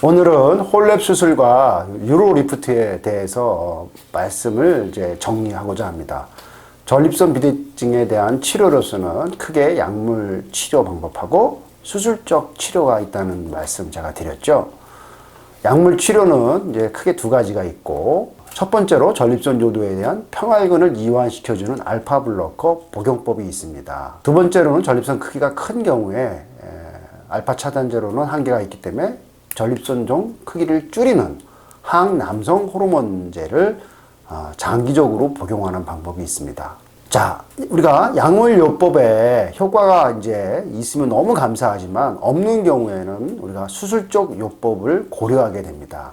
오늘은 홀랩 수술과 유로 리프트에 대해서 말씀을 이제 정리하고자 합니다. 전립선 비대증에 대한 치료로서는 크게 약물 치료 방법하고 수술적 치료가 있다는 말씀 제가 드렸죠. 약물 치료는 이제 크게 두 가지가 있고, 첫 번째로 전립선 요도에 대한 평활근을 이완시켜주는 알파 블로커 복용법이 있습니다. 두 번째로는 전립선 크기가 큰 경우에 알파 차단제로는 한계가 있기 때문에 전립선종 크기를 줄이는 항남성 호르몬제를 장기적으로 복용하는 방법이 있습니다. 자, 우리가 약물요법에 효과가 이제 있으면 너무 감사하지만 없는 경우에는 우리가 수술적 요법을 고려하게 됩니다.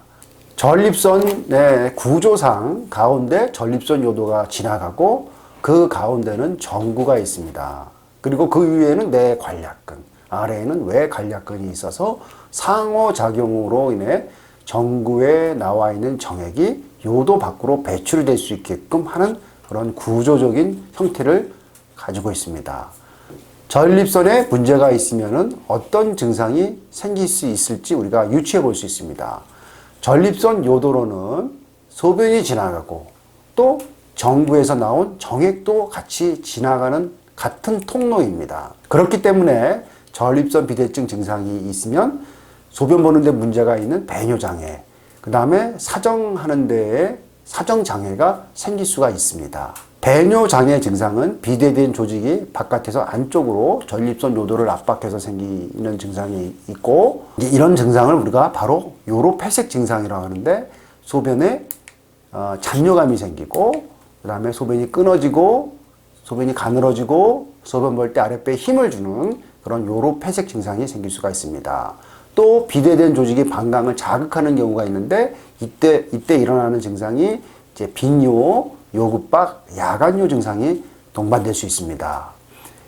전립선의 구조상 가운데 전립선 요도가 지나가고 그 가운데는 정구가 있습니다. 그리고 그 위에는 내관략근, 아래에는 외관략근이 있어서 상호작용으로 인해 정구에 나와 있는 정액이 요도 밖으로 배출이 될 수 있게끔 하는 그런 구조적인 형태를 가지고 있습니다. 전립선에 문제가 있으면 어떤 증상이 생길 수 있을지 우리가 유추해 볼 수 있습니다. 전립선 요도로는 소변이 지나가고 또 정구에서 나온 정액도 같이 지나가는 같은 통로입니다. 그렇기 때문에 전립선 비대증 증상이 있으면 소변 보는 데 문제가 있는 배뇨장애, 그 다음에 사정하는 데에 사정장애가 생길 수가 있습니다. 배뇨장애 증상은 비대된 조직이 바깥에서 안쪽으로 전립선 요도를 압박해서 생기는 증상이 있고, 이런 증상을 우리가 바로 요로폐색 증상이라고 하는데, 소변에 잔뇨감이 생기고, 그 다음에 소변이 끊어지고, 소변이 가늘어지고, 소변 볼 때 아랫배에 힘을 주는 그런 요로폐색 증상이 생길 수가 있습니다. 또 비대된 조직이 방광을 자극하는 경우가 있는데, 이때 일어나는 증상이 이제 빈뇨, 요급박, 야간뇨 증상이 동반될 수 있습니다.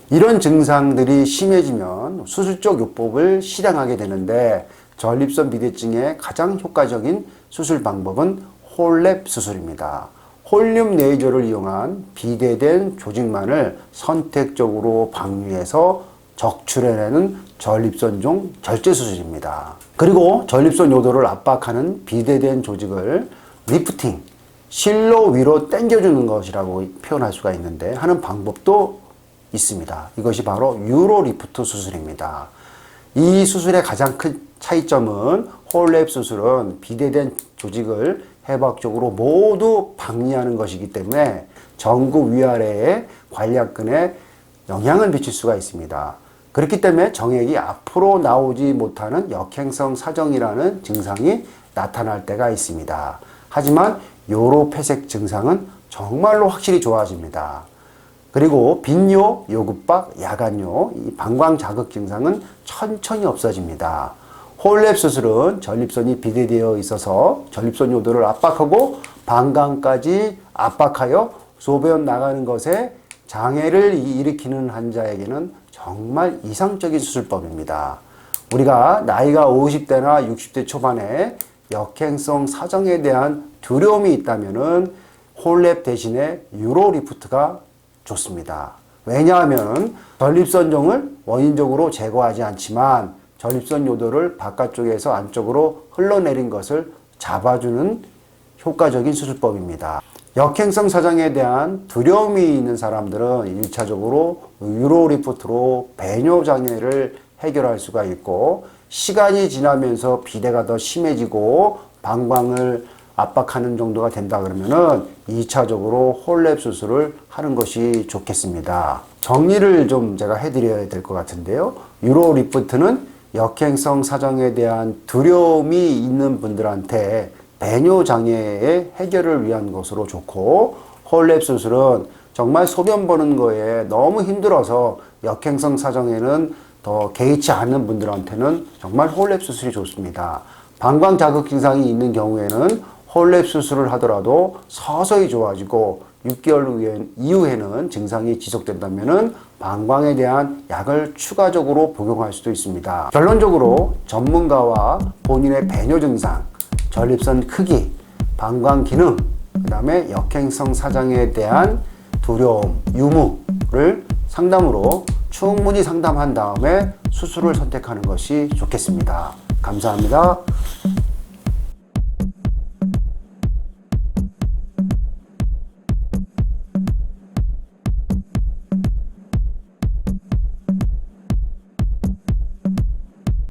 이런 증상들이 심해지면 수술적 요법을 실행하게 되는데, 전립선 비대증의 가장 효과적인 수술 방법은 홀랩 수술입니다. 홀륨 레이저를 이용한 비대된 조직만을 선택적으로 방류해서 적출해내는 전립선종 절제 수술입니다. 그리고 전립선 요도를 압박하는 비대된 조직을 리프팅, 실로 위로 당겨주는 것이라고 표현할 수가 있는데, 하는 방법도 있습니다. 이것이 바로 유로 리프트 수술입니다. 이 수술의 가장 큰 차이점은 홀랩 수술은 비대된 조직을 해박적으로 모두 방리하는 것이기 때문에 정구 위아래의 관략근에 영향을 미칠 수가 있습니다. 그렇기 때문에 정액이 앞으로 나오지 못하는 역행성 사정이라는 증상이 나타날 때가 있습니다. 하지만 요로폐색 증상은 정말로 확실히 좋아집니다. 그리고 빈뇨, 요급박, 야간뇨, 이 방광 자극 증상은 천천히 없어집니다. 홀랩 수술은 전립선이 비대되어 있어서 전립선 요도를 압박하고 방광까지 압박하여 소변 나가는 것에 장애를 일으키는 환자에게는 정말 이상적인 수술법입니다. 우리가 나이가 50대나 60대 초반에 역행성 사정에 대한 두려움이 있다면은 홀랩 대신에 유로 리프트가 좋습니다. 왜냐하면 전립선종을 원인적으로 제거하지 않지만 전립선 요도를 바깥쪽에서 안쪽으로 흘러내린 것을 잡아주는 효과적인 수술법입니다. 역행성 사정에 대한 두려움이 있는 사람들은 1차적으로 유로 리프트로 배뇨 장애를 해결할 수가 있고, 시간이 지나면서 비대가 더 심해지고 방광을 압박하는 정도가 된다 그러면은 2차적으로 홀랩 수술을 하는 것이 좋겠습니다. 정리를 좀 제가 해드려야 될 것 같은데요. 유로 리프트는 역행성 사정에 대한 두려움이 있는 분들한테 배뇨 장애의 해결을 위한 것으로 좋고, 홀랩 수술은 정말 소변 보는 거에 너무 힘들어서 역행성 사정에는 더 개의치 않는 분들한테는 정말 홀랩 수술이 좋습니다. 방광 자극 증상이 있는 경우에는 홀랩 수술을 하더라도 서서히 좋아지고 6개월 이후에는 증상이 지속된다면 방광에 대한 약을 추가적으로 복용할 수도 있습니다. 결론적으로 전문가와 본인의 배뇨 증상, 전립선 크기, 방광 기능, 그 다음에 역행성 사정에 대한 두려움, 유무를 상담으로 충분히 상담한 다음에 수술을 선택하는 것이 좋겠습니다. 감사합니다.